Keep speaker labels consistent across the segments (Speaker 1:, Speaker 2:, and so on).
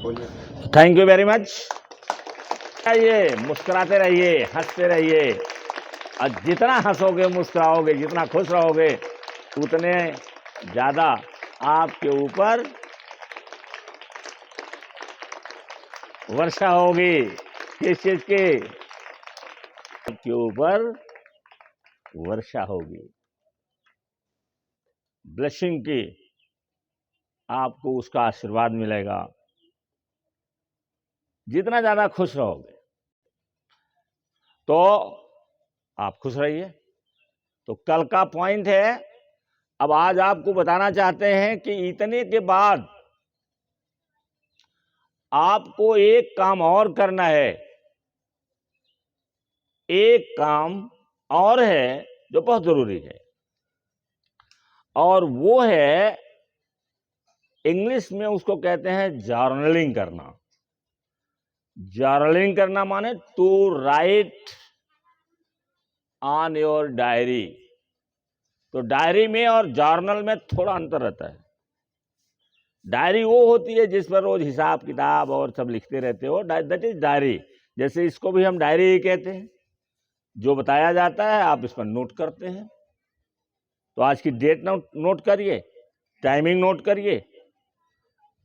Speaker 1: बोलिए।
Speaker 2: Thank you very much. आइए, मुस्कुराते रहिए, हंसते रहिए, और जितना हंसोगे, मुस्कुराओगे, जितना खुश रहोगे, उतने ज्यादा आपके ऊपर वर्षा होगी। किस चीज की? आपके ऊपर वर्षा होगी, ब्लेसिंग की। आपको उसका आशीर्वाद मिलेगा। जितना ज्यादा खुश रहोगे तो आप खुश रहिए। तो कल का पॉइंट है, अब आज आपको बताना चाहते हैं कि इतने के बाद आपको एक काम और करना है। एक काम और है जो बहुत जरूरी है, और वो है, इंग्लिश में उसको कहते हैं जर्नलिंग करना। जर्नलिंग करना माने to write on your diary. तो डायरी में और जर्नल में थोड़ा अंतर रहता है। डायरी वो होती है जिस पर रोज हिसाब किताब और सब लिखते रहते हो, दैट इज डायरी। जैसे इसको भी हम डायरी ही कहते हैं। जो बताया जाता है आप इस पर नोट करते हैं। तो आज की डेट नोट करिए, टाइमिंग नोट करिए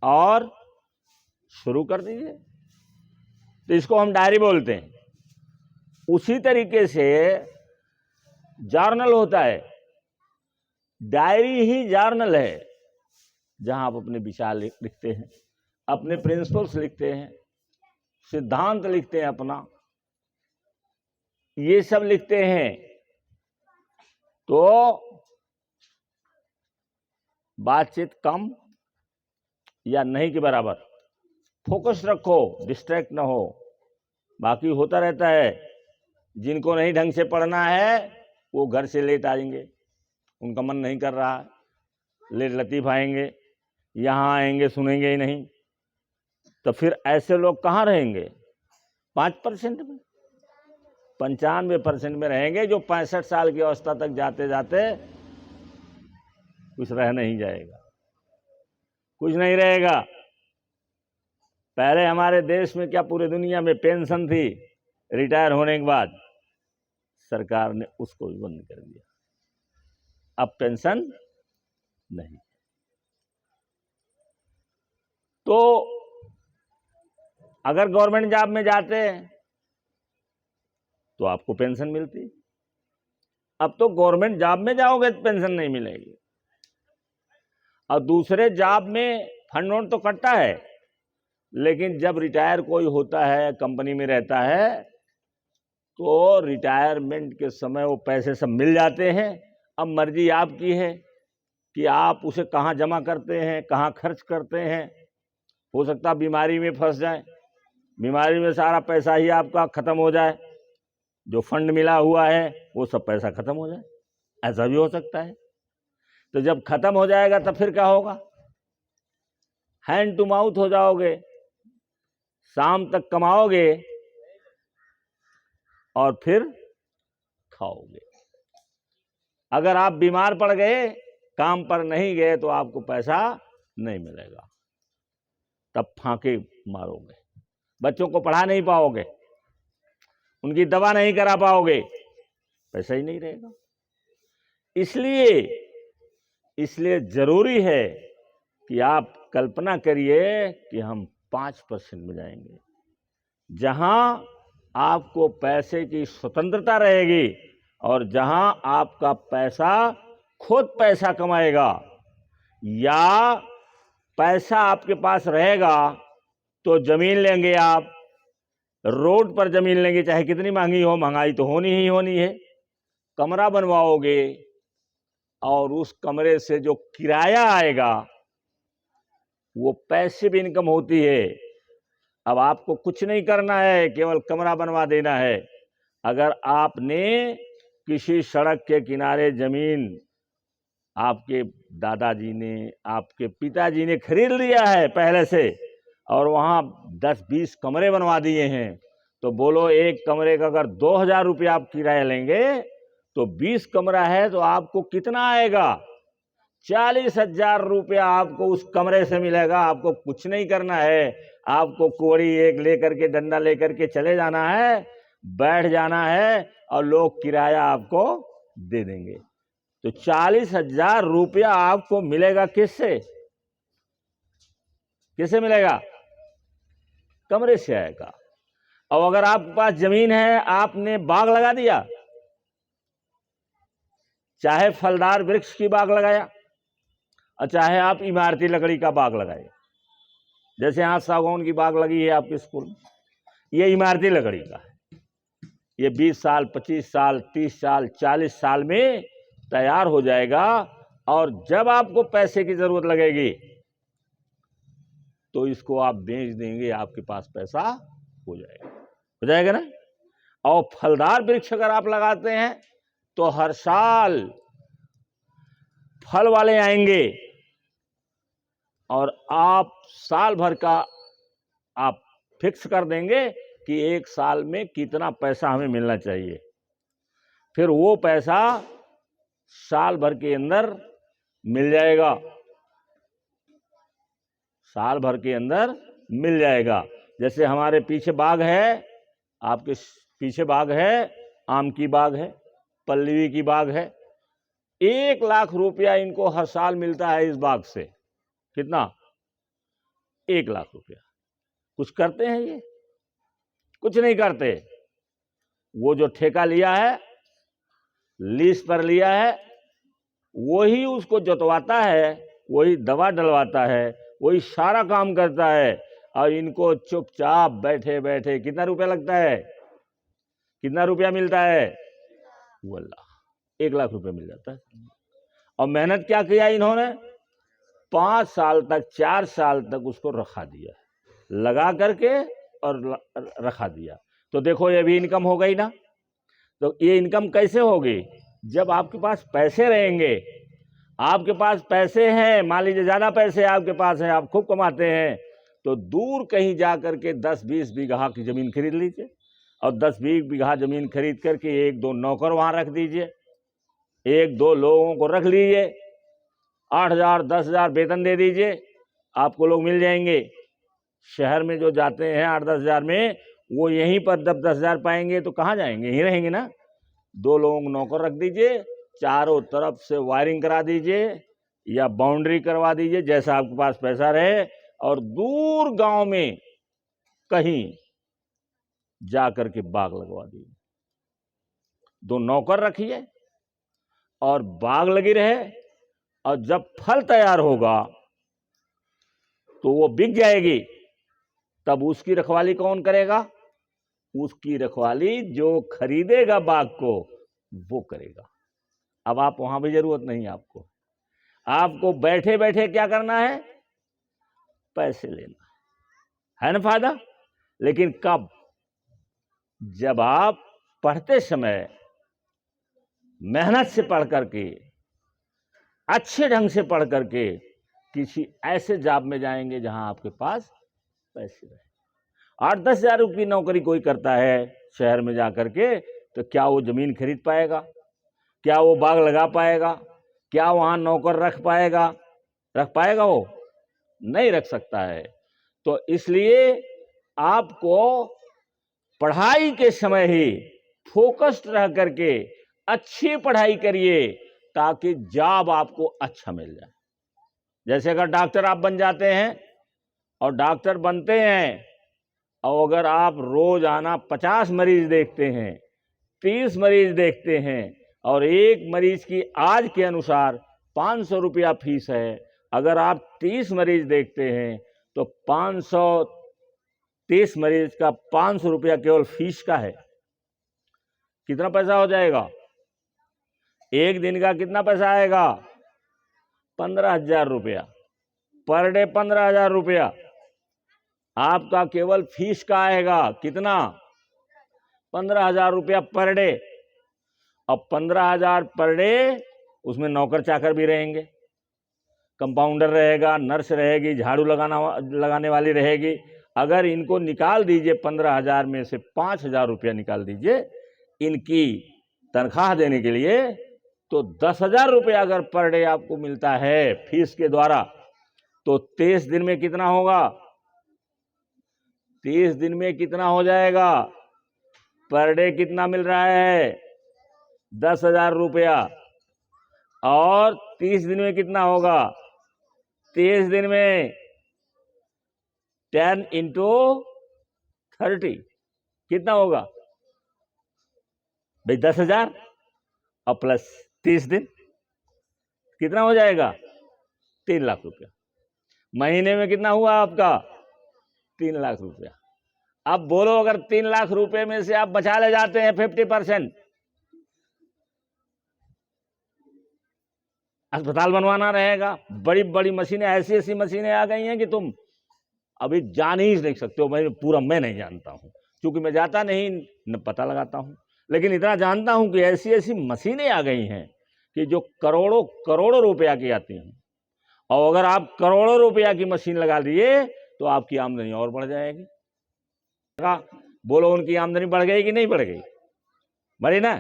Speaker 2: और शुरू कर दीजिए। तो इसको हम डायरी बोलते हैं। उसी तरीके से जर्नल होता है। डायरी ही जर्नल है, जहां आप अपने विचार लिखते हैं, अपने प्रिंसिपल्स लिखते हैं, सिद्धांत लिखते हैं, अपना ये सब लिखते हैं। तो बातचीत कम या नहीं के बराबर, फोकस रखो, डिस्ट्रैक्ट ना हो। बाकी होता रहता है, जिनको नहीं ढंग से पढ़ना है वो घर से लेट आएंगे, उनका मन नहीं कर रहा है, लेट लतीफ आएंगे, यहां आएंगे सुनेंगे ही नहीं। तो फिर ऐसे लोग कहां रहेंगे? 5% में, 95% में रहेंगे, जो 65 साल की अवस्था तक जाते जाते कुछ रह नहीं जाएगा, कुछ नहीं रहेगा। पहले हमारे देश में, क्या पूरे दुनिया में, पेंशन थी रिटायर होने के बाद। सरकार ने उसको भी बंद कर दिया। अब पेंशन नहीं। तो अगर गवर्नमेंट जॉब में जाते हैं तो आपको पेंशन मिलती। अब तो गवर्नमेंट जॉब में जाओगे तो पेंशन नहीं मिलेगी, और दूसरे जॉब में फंड वंड तो कटता है, लेकिन जब रिटायर कोई होता है, कंपनी में रहता है, तो रिटायरमेंट के समय वो पैसे सब मिल जाते हैं। अब मर्जी आपकी है कि आप उसे कहाँ जमा करते हैं, कहाँ खर्च करते हैं। हो सकता है बीमारी में फंस जाए, बीमारी में सारा पैसा ही आपका खत्म हो जाए, जो फंड मिला हुआ है वो सब पैसा खत्म हो जाए, ऐसा भी हो सकता है। तो जब खत्म हो जाएगा तब फिर क्या होगा? हैंड टू माउथ हो जाओगे, शाम तक कमाओगे और फिर खाओगे। अगर आप बीमार पड़ गए, काम पर नहीं गए, तो आपको पैसा नहीं मिलेगा, तब फांके मारोगे, बच्चों को पढ़ा नहीं पाओगे, उनकी दवा नहीं करा पाओगे, पैसा ही नहीं रहेगा। इसलिए जरूरी है कि आप कल्पना करिए कि हम 5% में जाएंगे, जहां आपको पैसे की स्वतंत्रता रहेगी और जहां आपका पैसा खुद पैसा कमाएगा। या पैसा आपके पास रहेगा तो जमीन लेंगे आप, रोड पर जमीन लेंगे, चाहे कितनी महंगी हो, महंगाई तो होनी ही होनी है। कमरा बनवाओगे और उस कमरे से जो किराया आएगा वो पैसिव इनकम होती है। अब आपको कुछ नहीं करना है, केवल कमरा बनवा देना है। अगर आपने किसी सड़क के किनारे जमीन आपके दादाजी ने, आपके पिताजी ने खरीद लिया है पहले से, और वहां 10-20 कमरे बनवा दिए हैं, तो बोलो एक कमरे का अगर 2000 रुपया आप किराया लेंगे तो 20 कमरा है तो आपको कितना आएगा? 40,000 रुपया आपको उस कमरे से मिलेगा। आपको कुछ नहीं करना है, आपको कोड़ी एक लेकर के, डंडा लेकर के चले जाना है, बैठ जाना है और लोग किराया आपको दे देंगे। तो 40,000 रुपया आपको मिलेगा किससे? किससे मिलेगा? कमरे से आएगा। और अगर आपके पास जमीन है, आपने बाग लगा दिया, चाहे फलदार वृक्ष की बाग लगाया और चाहे आप इमारती लकड़ी का बाग लगाए, जैसे यहाँ सागौन की बाग लगी है आपके स्कूल में, ये इमारती लकड़ी का है। ये 20 साल, 25 साल, 30 साल, 40 साल में तैयार हो जाएगा। और जब आपको पैसे की जरूरत लगेगी तो इसको आप बेच देंगे, आपके पास पैसा हो जाएगा ना। और फलदार वृक्ष अगर आप लगाते हैं तो हर साल फल वाले आएंगे और आप साल भर का आप फिक्स कर देंगे कि एक साल में कितना पैसा हमें मिलना चाहिए। फिर वो पैसा साल भर के अंदर मिल जाएगा, साल भर के अंदर मिल जाएगा। जैसे हमारे पीछे बाग है, आपके पीछे बाग है, आम की बाग है, पल्लवी की बाग है। 1 लाख रुपया इनको हर साल मिलता है इस बाग से। कितना? 1 लाख रुपया। कुछ करते हैं ये? कुछ नहीं करते। वो जो ठेका लिया है, लीज पर लिया है, वही उसको जोतवाता है, वही दवा डलवाता है, वही सारा काम करता है। और इनको चुपचाप बैठे बैठे कितना रुपया लगता है? कितना रुपया मिलता है? वल्लाह 1 लाख रुपया मिल जाता है। और मेहनत क्या किया इन्होंने? 5 साल तक, 4 साल तक उसको रखा दिया, लगा करके और रखा दिया। तो देखो ये भी इनकम हो गई ना। तो ये इनकम कैसे होगी? जब आपके पास पैसे रहेंगे। आपके पास पैसे हैं, मान लीजिए ज़्यादा पैसे आपके पास हैं, आप खूब कमाते हैं, तो दूर कहीं जा करके 10-20 बीघा की ज़मीन खरीद लीजिए और 10-20 बीघा ज़मीन खरीद करके 1-2 नौकर वहाँ रख दीजिए, 1-2 लोगों को रख लीजिए, 8,000 10,000 वेतन दे दीजिए, आपको लोग मिल जाएंगे। शहर में जो जाते हैं 8-10 हज़ार में, वो यहीं पर 10-10 हज़ार पाएंगे तो कहाँ जाएंगे? यहीं रहेंगे ना। 2 लोगों को नौकर रख दीजिए, चारों तरफ से वायरिंग करा दीजिए या बाउंड्री करवा दीजिए, जैसा आपके पास पैसा रहे। और दूर गांव में कहीं जा करके बाग लगवा दीजिए, 2 नौकर रखिए और बाग लगी रहे। और जब फल तैयार होगा तो वो बिक जाएगी, तब उसकी रखवाली कौन करेगा? उसकी रखवाली जो खरीदेगा बाग को वो करेगा। अब आप वहां भी जरूरत नहीं आपको, आपको बैठे बैठे क्या करना है? पैसे लेना है ना, फायदा। लेकिन कब? जब आप पढ़ते समय मेहनत से पढ़ करके, अच्छे ढंग से पढ़ करके किसी ऐसे जॉब में जाएंगे जहां आपके पास पैसे रहे। 8-10 हज़ार की नौकरी कोई करता है शहर में जा करके, तो क्या वो जमीन खरीद पाएगा? क्या वो बाग लगा पाएगा? क्या वहां नौकर रख पाएगा? रख पाएगा? वो नहीं रख सकता है। तो इसलिए आपको पढ़ाई के समय ही फोकस्ड रह करके अच्छी पढ़ाई करिए ताकि जॉब आपको अच्छा मिल जाए। जैसे अगर डॉक्टर आप बन जाते हैं और डॉक्टर बनते हैं, और अगर आप रोजाना 50 मरीज देखते हैं, 30 मरीज देखते हैं, और एक मरीज की आज के अनुसार 500 रुपया फीस है, अगर आप 30 मरीज देखते हैं तो 530 मरीज का 500 रुपया केवल फीस का है। कितना पैसा हो जाएगा? एक दिन का कितना पैसा आएगा? 15,000 रुपया पर डे। 15,000 रुपया आपका केवल फीस का आएगा। कितना? 15,000 रुपया पर डे। अब 15,000 पर डे, उसमें नौकर चाकर भी रहेंगे, कंपाउंडर रहेगा, नर्स रहेगी, झाड़ू लगाने वाली रहेगी। अगर इनको निकाल दीजिए 15,000 में से 5,000 रुपया निकाल दीजिए इनकी तनख्वाह देने के लिए, तो 10,000 रुपया अगर पर डे आपको मिलता है फीस के द्वारा, तो 23 दिन में कितना होगा? 30 दिन में कितना हो जाएगा? पर डे कितना मिल रहा है? 10,000 रुपया। और 30 दिन में कितना होगा? 30 दिन में 10 इंटू 30 कितना होगा भाई? 10,000 और प्लस 30 दिन कितना हो जाएगा? 3 लाख रुपया। महीने में कितना हुआ आपका? 3 लाख रुपया। अब बोलो, अगर 3 लाख रुपए में से आप बचा ले जाते हैं 50%, अस्पताल बनवाना रहेगा, बड़ी बड़ी मशीनें, ऐसी ऐसी मशीनें आ गई हैं कि तुम अभी जान ही नहीं सकते हो। मैं नहीं जानता हूं, क्योंकि मैं जाता नहीं, न पता लगाता हूं, लेकिन इतना जानता हूं कि ऐसी ऐसी मशीनें आ गई हैं कि जो करोड़ों करोड़ों रुपया की आती हैं। और अगर आप करोड़ों रुपया की मशीन लगा दिए तो आपकी आमदनी और बढ़ जाएगी। बोलो, उनकी आमदनी बढ़ गई कि नहीं बढ़ गई? बढ़ी ना।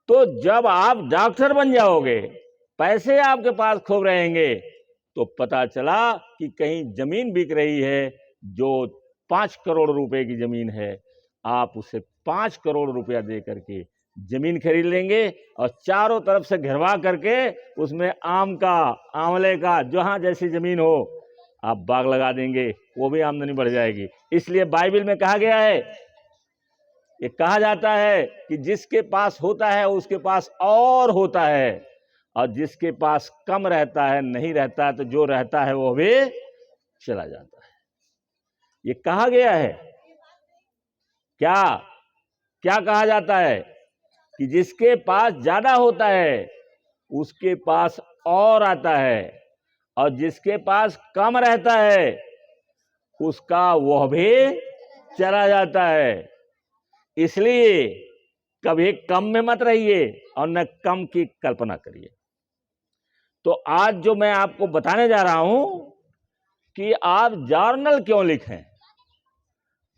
Speaker 2: तो जब आप डॉक्टर बन जाओगे, पैसे आपके पास खूब रहेंगे, तो पता चला कि कहीं जमीन बिक रही है जो 5 करोड़ रुपए की जमीन है, आप उसे 5 करोड़ रुपया दे करके जमीन खरीद लेंगे और चारों तरफ से घेरवा करके उसमें आम का, आंवले का, जहां जैसी जमीन हो आप बाग लगा देंगे, वो भी आमदनी बढ़ जाएगी। इसलिए बाइबल में कहा गया है, ये कहा जाता है कि जिसके पास होता है उसके पास और होता है, और जिसके पास कम रहता है, नहीं रहता है, तो जो रहता है वो भी चला जाता है। ये कहा गया है। क्या क्या कहा जाता है? कि जिसके पास ज्यादा होता है उसके पास और आता है, और जिसके पास कम रहता है उसका वह भी चला जाता है। इसलिए कभी कम में मत रहिए और न कम की कल्पना करिए। तो आज जो मैं आपको बताने जा रहा हूं कि आप जर्नल क्यों लिखें,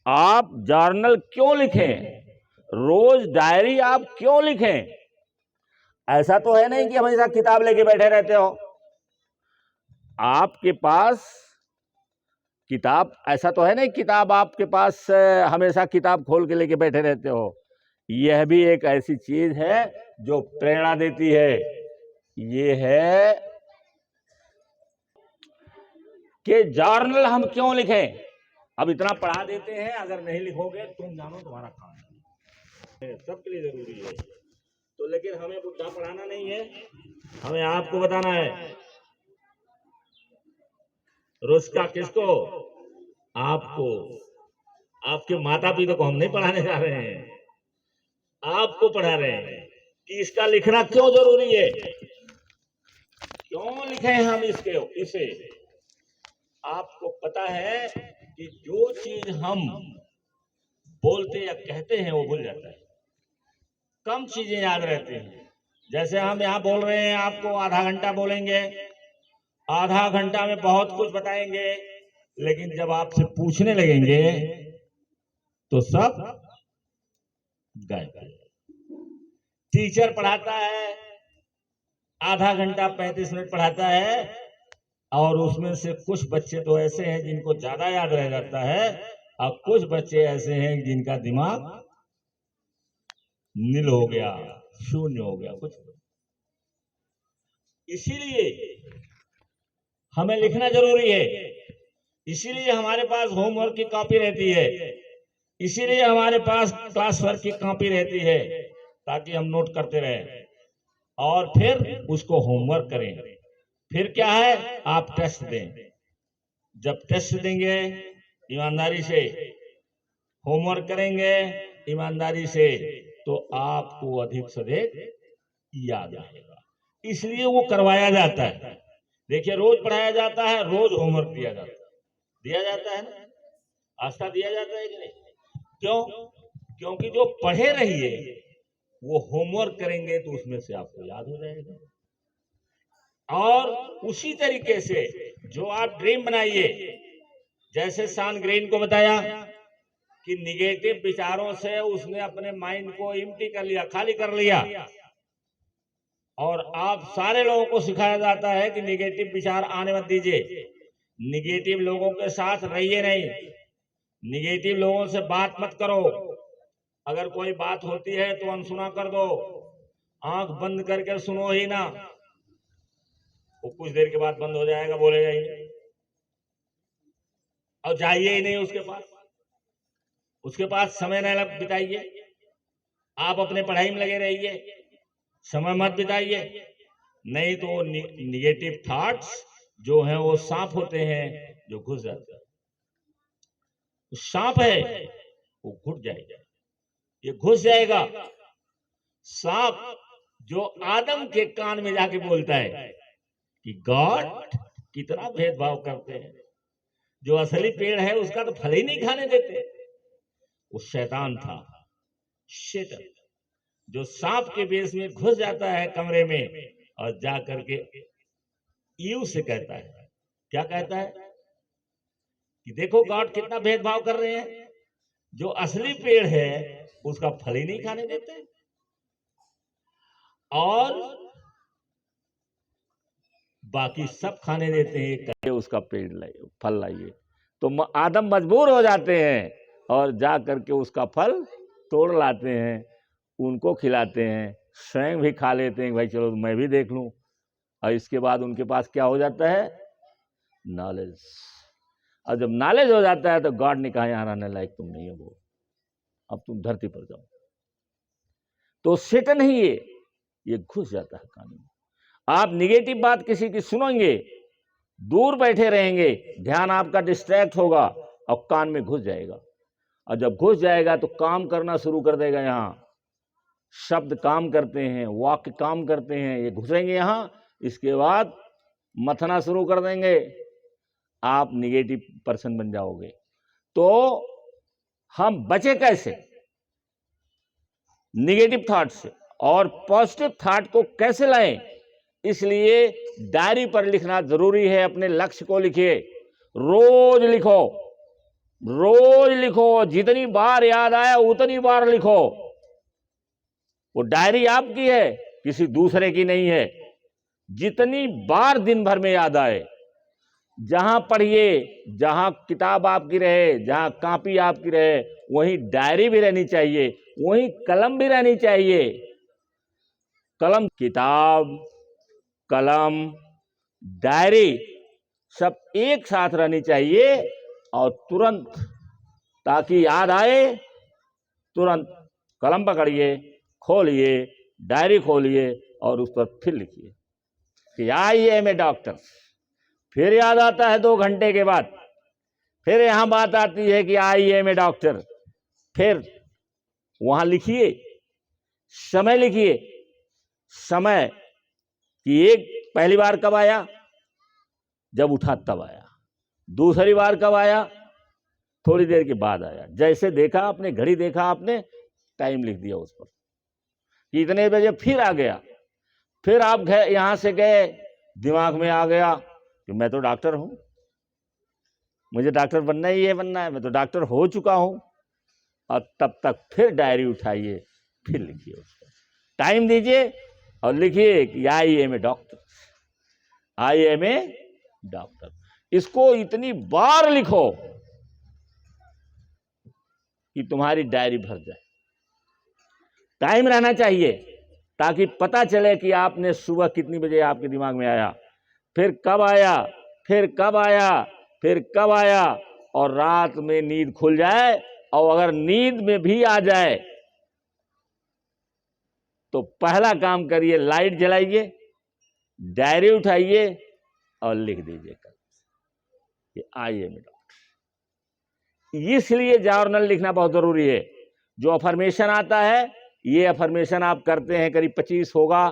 Speaker 2: आप जर्नल क्यों लिखें, रोज डायरी आप क्यों लिखें। ऐसा तो है नहीं कि हमेशा किताब लेके बैठे रहते हो। आपके पास किताब, ऐसा तो है नहीं किताब आपके पास हमेशा किताब खोल के लेके बैठे रहते हो। यह भी एक ऐसी चीज है जो प्रेरणा देती है। ये है कि जर्नल हम क्यों लिखें। अब इतना पढ़ा देते हैं, अगर नहीं लिखोगे तुम जानो तुम्हारा काम है, सबके लिए जरूरी है। तो लेकिन हमें बुढ़ा पढ़ाना नहीं है, हमें आपको बताना है। रुस्का किसको? आपको। आपके माता पिता को हम नहीं पढ़ाने जा रहे हैं, आपको पढ़ा रहे हैं कि इसका लिखना क्यों जरूरी है, क्यों लिखे हम इसे। आपको पता है कि जो चीज हम बोलते या कहते हैं वो भूल जाता है, कम चीजें याद रहती हैं। जैसे हम यहाँ बोल रहे हैं, आपको आधा घंटा बोलेंगे, आधा घंटा में बहुत कुछ बताएंगे, लेकिन जब आपसे पूछने लगेंगे तो सब गायब। टीचर पढ़ाता है, आधा घंटा 35 मिनट पढ़ाता है, और उसमें से कुछ बच्चे तो ऐसे हैं जिनको ज्यादा याद रह जाता है, और कुछ बच्चे ऐसे हैं जिनका दिमाग नील हो गया, शून्य हो गया कुछ। इसीलिए हमें लिखना जरूरी है, इसीलिए हमारे पास होमवर्क की कॉपी रहती है, इसीलिए हमारे पास क्लास वर्क की कॉपी रहती है, ताकि हम नोट करते रहें और फिर उसको होमवर्क करें। फिर क्या है, आप टेस्ट दें। जब टेस्ट देंगे ईमानदारी से, होमवर्क करेंगे ईमानदारी से, तो आपको अधिक से अधिक याद रहेगा। इसलिए वो करवाया जाता है। देखिए, रोज पढ़ाया जाता है, रोज होमवर्क दिया जाता है ना, आस्था दिया जाता है कि नहीं? क्यों? क्योंकि जो पढ़े रहिए वो होमवर्क करेंगे तो उसमें से आपको याद हो जाएगा। और उसी तरीके से जो आप ड्रीम बनाइए, जैसे सान ग्रीन को बताया कि निगेटिव विचारों से उसने अपने माइंड को एम्प्टी कर लिया, खाली कर लिया, और आप सारे लोगों को सिखाया जाता है कि निगेटिव विचार आने मत दीजिए, निगेटिव लोगों के साथ रहिए नहीं, निगेटिव लोगों से बात मत करो, अगर कोई बात होती है तो अनसुना कर दो, आंख बंद करके सुनो ही ना, वो कुछ देर के बाद बंद हो जाएगा, बोलेगा ही नहीं, और जाइए ही नहीं उसके पास समय न बिताइए, आप अपने पढ़ाई में लगे रहिए, समय मत बिताइए, नहीं तो निगेटिव थॉट्स जो हैं वो सांप होते हैं जो घुस जाते हैं, सांप है वो घुट जाएगा, ये घुस जाएगा। सांप जो आदम के कान में जाके बोलता है कि गॉड कितना भेदभाव करते हैं, जो असली पेड़ है उसका तो फल ही नहीं खाने देते, वो शैतान था, शैतान जो सांप के बेस में घुस जाता है कमरे में और जा करके ईव से कहता है, क्या कहता है कि देखो गॉड कितना भेदभाव कर रहे हैं, जो असली पेड़ है उसका फल ही नहीं खाने देते, और बाकी सब खाने देते हैं, उसका पेड़ लाइए, फल लाइए। तो आदम मजबूर हो जाते हैं और जा करके उसका फल तोड़ लाते हैं, उनको खिलाते हैं, स्वयं भी खा लेते हैं, भाई चलो मैं भी देख लूं, और इसके बाद उनके पास क्या हो जाता है, नॉलेज। और जब नॉलेज हो जाता है तो गॉड ने कहा यहाँ रहने लायक तुम नहीं हो, वो अब तुम धरती पर जाओ। तो सेटन ही ये घुस जाता है कान में। आप निगेटिव बात किसी की सुनेंगे, दूर बैठे रहेंगे, ध्यान आपका डिस्ट्रैक्ट होगा और कान में घुस जाएगा, और जब घुस जाएगा तो काम करना शुरू कर देगा। यहाँ शब्द काम करते हैं, वाक्य काम करते हैं, ये घुसेंगे यहाँ, इसके बाद मथना शुरू कर देंगे, आप निगेटिव पर्सन बन जाओगे। तो हम बचे कैसे निगेटिव थॉट से और पॉजिटिव थॉट को कैसे लाएं? इसलिए डायरी पर लिखना जरूरी है। अपने लक्ष्य को लिखिए, रोज लिखो, रोज लिखो, जितनी बार याद आया उतनी बार लिखो। वो डायरी आपकी है, किसी दूसरे की नहीं है। जितनी बार दिन भर में याद आए, जहां पढ़िए, जहां किताब आपकी रहे, जहां कॉपी आपकी रहे, वहीं डायरी भी रहनी चाहिए, वहीं कलम भी रहनी चाहिए। कलम, किताब, कलम, डायरी सब एक साथ रहनी चाहिए, और तुरंत, ताकि याद आए तुरंत कलम पकड़िए, खोलिए, डायरी खोलिए और उस पर फिर लिखिए कि आई एम ए डॉक्टर। फिर याद आता है 2 घंटे के बाद, फिर यहां बात आती है कि आई एम ए डॉक्टर, फिर वहां लिखिए, समय लिखिए, समय कि एक पहली बार कब आया, जब उठा तब आया, दूसरी बार कब आया, थोड़ी देर के बाद आया, जैसे देखा आपने, घड़ी देखा आपने, टाइम लिख दिया उस पर कि इतने बजे फिर आ गया। फिर आप यहां से गए, दिमाग में आ गया कि मैं तो डॉक्टर हूं, मुझे डॉक्टर बनना ही है, बनना है, मैं तो डॉक्टर हो चुका हूं। और तब तक फिर डायरी उठाइए, फिर लिखिए, उसको टाइम दीजिए और लिखिए कि I am a doctor, I am a doctor. इसको इतनी बार लिखो कि तुम्हारी डायरी भर जाए। टाइम रहना चाहिए ताकि पता चले कि आपने सुबह कितनी बजे आपके दिमाग में आया, फिर कब आया, फिर कब आया, फिर कब आया, और रात में नींद खुल जाए। और अगर नींद में भी आ जाए तो पहला काम करिए, लाइट जलाइए, डायरी उठाइए और लिख दीजिए कल कि आई एम ए डॉक्टर। इसलिए जर्नल लिखना बहुत जरूरी है। जो अफर्मेशन आता है, ये अफर्मेशन आप करते हैं, करीब 25 होगा,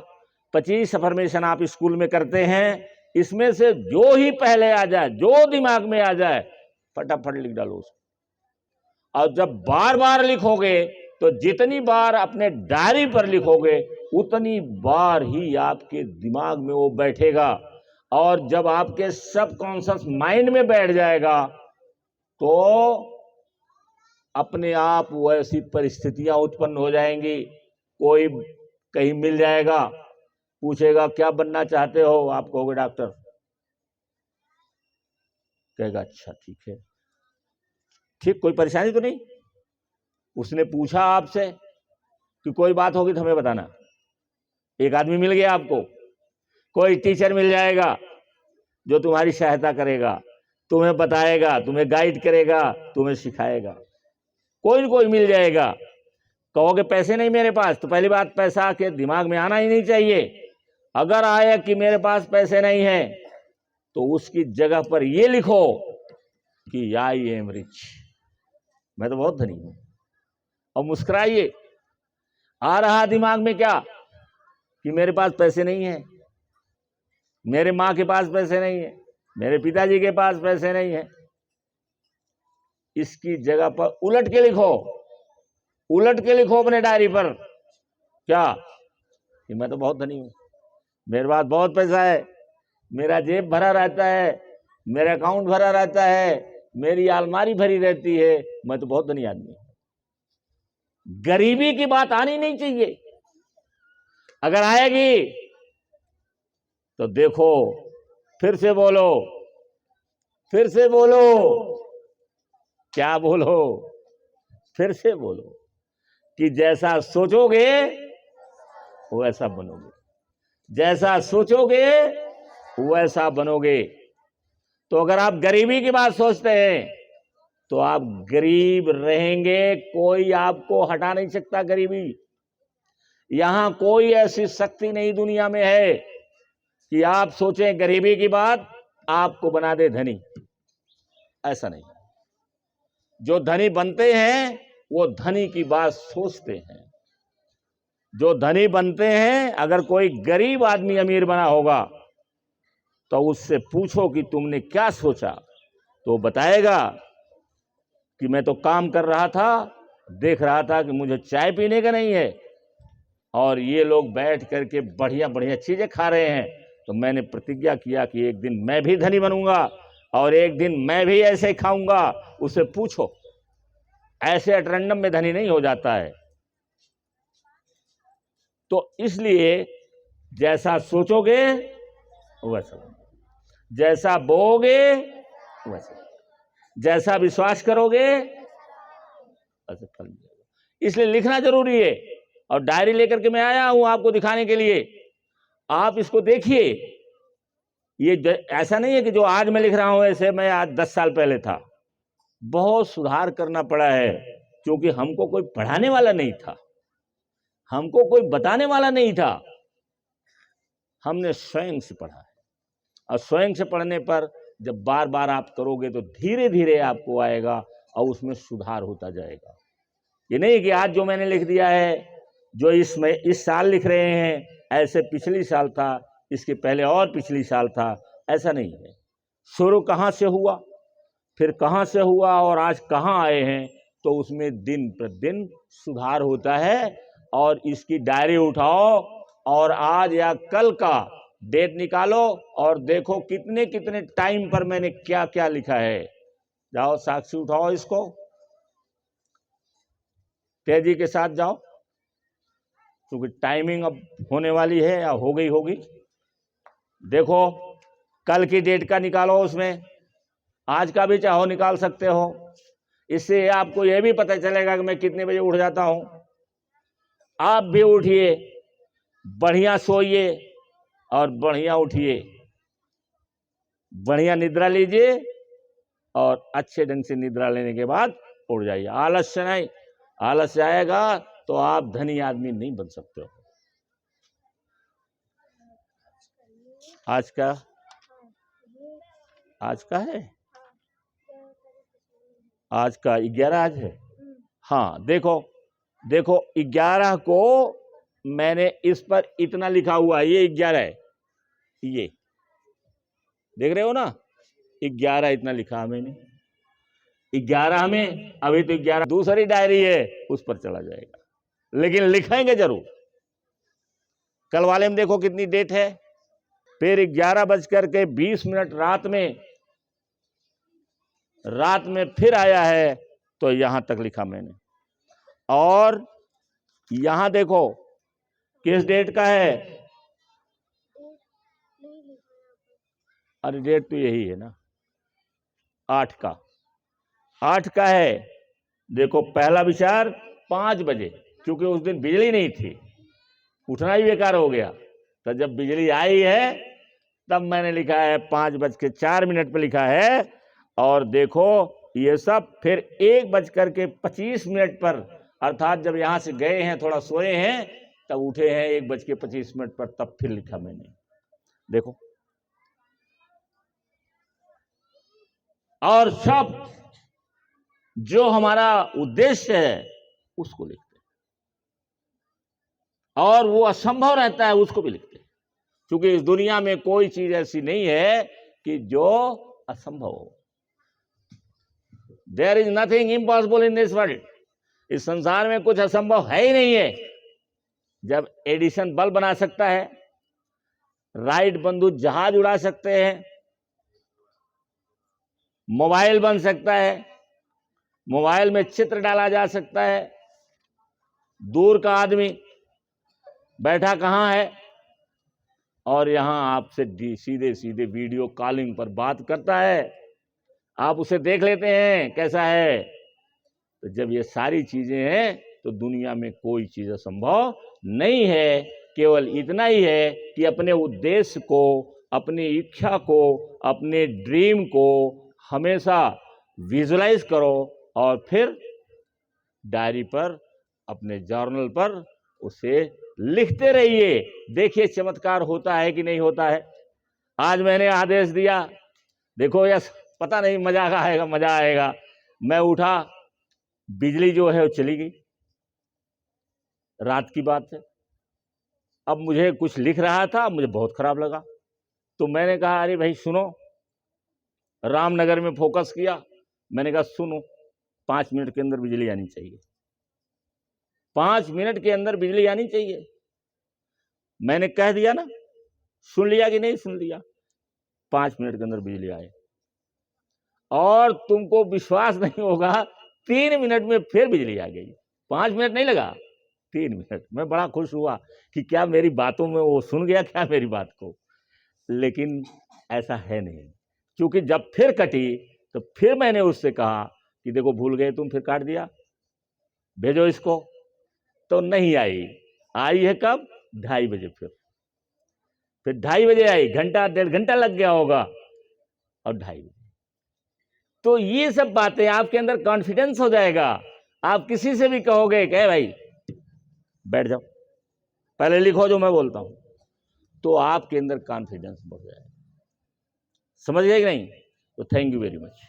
Speaker 2: 25 अफर्मेशन आप स्कूल में करते हैं। इसमें से जो ही पहले आ जाए, जो दिमाग में आ जाए, फटाफट लिख डालो उसको। और जब बार बार लिखोगे तो जितनी बार अपने डायरी पर लिखोगे उतनी बार ही आपके दिमाग में वो बैठेगा। और जब आपके सबकॉन्शियस माइंड में बैठ जाएगा तो अपने आप वैसी परिस्थितियां उत्पन्न हो जाएंगी। कोई कहीं मिल जाएगा, पूछेगा क्या बनना चाहते हो, आप कहोगे डॉक्टर, कहेगा अच्छा ठीक है, ठीक, कोई परेशानी तो नहीं। उसने पूछा आपसे कि कोई बात होगी तो हमें बताना। एक आदमी मिल गया आपको, कोई टीचर मिल जाएगा जो तुम्हारी सहायता करेगा, तुम्हें बताएगा, तुम्हें गाइड करेगा, तुम्हें सिखाएगा, कोई न कोई मिल जाएगा। कहोगे पैसे नहीं मेरे पास, तो पहली बात पैसा के दिमाग में आना ही नहीं चाहिए। अगर आए कि मेरे पास पैसे नहीं है, तो उसकी जगह पर ये लिखो कि आई एम रिच, मैं तो बहुत धनी हूं, और मुस्कुराइए। आ रहा दिमाग में क्या कि मेरे पास पैसे नहीं है, मेरे माँ के पास पैसे नहीं है, मेरे पिताजी के पास पैसे नहीं है। इसकी जगह पर उलट के लिखो, उलट के लिखो अपने डायरी पर क्या कि मैं तो बहुत धनी हूं, मेरे पास बहुत पैसा है, मेरा जेब भरा रहता है, मेरा अकाउंट भरा रहता है, मेरी अलमारी भरी रहती है, मैं तो बहुत धनी आदमी हूं। गरीबी की बात आनी नहीं चाहिए। अगर आएगी तो देखो, फिर से बोलो, फिर से बोलो, क्या बोलो, फिर से बोलो कि जैसा सोचोगे वैसा बनोगे, जैसा सोचोगे वैसा बनोगे। तो अगर आप गरीबी की बात सोचते हैं तो आप गरीब रहेंगे, कोई आपको हटा नहीं सकता गरीबी। यहां कोई ऐसी शक्ति नहीं दुनिया में है कि आप सोचें गरीबी की बात आपको बना दे धनी, ऐसा नहीं। जो धनी बनते हैं वो धनी की बात सोचते हैं। जो धनी बनते हैं, अगर कोई गरीब आदमी अमीर बना होगा तो उससे पूछो कि तुमने क्या सोचा, तो बताएगा कि मैं तो काम कर रहा था, देख रहा था कि मुझे चाय पीने का नहीं है और ये लोग बैठ करके बढ़िया बढ़िया चीजें खा रहे हैं, तो मैंने प्रतिज्ञा किया कि एक दिन मैं भी धनी बनूंगा और एक दिन मैं भी ऐसे खाऊंगा। उसे पूछो, ऐसे अटरंडम में धनी नहीं हो जाता है। तो इसलिए जैसा सोचोगे वैसा, जैसा बोओगे वैसा, जैसा विश्वास करोगे वैसा फल मिलेगा। इसलिए लिखना जरूरी है। और डायरी लेकर के मैं आया हूं आपको दिखाने के लिए, आप इसको देखिए। ये ऐसा नहीं है कि जो आज मैं लिख रहा हूं ऐसे मैं आज 10 साल पहले था। बहुत सुधार करना पड़ा है, क्योंकि हमको कोई पढ़ाने वाला नहीं था, हमको कोई बताने वाला नहीं था, हमने स्वयं से पढ़ा है। और स्वयं से पढ़ने पर जब बार बार आप करोगे तो धीरे धीरे आपको आएगा और उसमें सुधार होता जाएगा। ये नहीं कि आज जो मैंने लिख दिया है, जो इसमें इस साल लिख रहे हैं ऐसे पिछली साल था, इसके पहले और पिछली साल था, ऐसा नहीं है। शुरू कहाँ से हुआ, फिर कहाँ से हुआ और आज कहाँ आए हैं, तो उसमें दिन प्रतिदिन सुधार होता है। और इसकी डायरी उठाओ और आज या कल का डेट निकालो और देखो कितने कितने टाइम पर मैंने क्या क्या लिखा है। जाओ साक्षी उठाओ, इसको तेजी के साथ जाओ, क्योंकि टाइमिंग अब होने वाली है या हो गई होगी। देखो कल की डेट का निकालो, उसमें आज का भी चाहो निकाल सकते हो। इससे आपको यह भी पता चलेगा कि मैं कितने बजे उठ जाता हूं। आप भी उठिए, बढ़िया सोइए और बढ़िया उठिए, बढ़िया निद्रा लीजिए और अच्छे ढंग से निद्रा लेने के बाद उठ जाइए। आलस्य नहीं, आलस्य आएगा तो आप धनी आदमी नहीं बन सकते हो। आज का है, आज का 11 आज है। हाँ देखो 11 को मैंने इस पर इतना लिखा हुआ है, ये 11 है, ये देख रहे हो ना, 11 इतना लिखा है मैंने। 11 में अभी तो 11 दूसरी डायरी है, उस पर चला जाएगा, लेकिन लिखेंगे जरूर। कल वाले में देखो कितनी डेट है, फिर 11:20 रात में फिर आया है, तो यहां तक लिखा मैंने। और यहां देखो किस डेट का है, अरे डेट तो यही है ना, 8 का, 8 का है। देखो पहला विचार 5 बजे, क्योंकि उस दिन बिजली नहीं थी, उठना ही बेकार हो गया। तो जब बिजली आई है तब मैंने लिखा है 5:04 पे लिखा है। और देखो ये सब फिर 1:25 पर, अर्थात जब यहां से गए हैं, थोड़ा सोए हैं, तब उठे हैं 1:25 पर, तब फिर लिखा मैंने। देखो, और सब जो हमारा उद्देश्य है उसको लिखते हैं, और वो असंभव रहता है उसको भी लिखते हैं, क्योंकि इस दुनिया में कोई चीज ऐसी नहीं है कि जो असंभव हो। There is nothing impossible in this world. इस संसार में कुछ असंभव है ही नहीं है। जब एडिसन बल्ब बना सकता है, राइट बंधु जहाज उड़ा सकते हैं, मोबाइल बन सकता है, मोबाइल में चित्र डाला जा सकता है, दूर का आदमी बैठा कहां है और यहां आपसे सीधे सीधे वीडियो कॉलिंग पर बात करता है, आप उसे देख लेते हैं कैसा है। तो जब ये सारी चीजें हैं तो दुनिया में कोई चीज असंभव नहीं है। केवल इतना ही है कि अपने उद्देश्य को, अपनी इच्छा को, अपने ड्रीम को हमेशा विजुलाइज करो और फिर डायरी पर, अपने जर्नल पर उसे लिखते रहिए। देखिए चमत्कार होता है कि नहीं होता है। आज मैंने आदेश दिया, देखो यस, पता नहीं मजा आएगा, मजा आएगा। मैं उठा, बिजली जो है वो चली गई, रात की बात है। अब मुझे कुछ लिख रहा था, मुझे बहुत खराब लगा, तो मैंने कहा अरे भाई सुनो, रामनगर में फोकस किया। मैंने कहा सुनो, 5 मिनट के अंदर बिजली आनी चाहिए, 5 मिनट के अंदर बिजली आनी चाहिए। मैंने कह दिया ना, सुन लिया कि नहीं सुन लिया? 5 मिनट के अंदर बिजली आए, और तुमको विश्वास नहीं होगा, 3 मिनट में फिर बिजली आ गई। 5 मिनट नहीं लगा, 3 मिनट। मैं बड़ा खुश हुआ कि क्या मेरी बातों में वो सुन गया क्या मेरी बात को। लेकिन ऐसा है नहीं, क्योंकि जब फिर कटी तो फिर मैंने उससे कहा कि देखो भूल गए तुम, फिर काट दिया, भेजो इसको। तो नहीं आई। आई है कब? 2:30 बजे। फिर 2:30 बजे आई, घंटा 1.5 घंटा लग गया होगा, और 2:30 बजे। तो ये सब बातें, आपके अंदर कॉन्फिडेंस हो जाएगा। आप किसी से भी कहोगे कि भाई बैठ जाओ, पहले लिखो जो मैं बोलता हूं, तो आपके अंदर कॉन्फिडेंस बढ़ जाएगा। समझ गए कि नहीं? तो थैंक यू वेरी मच।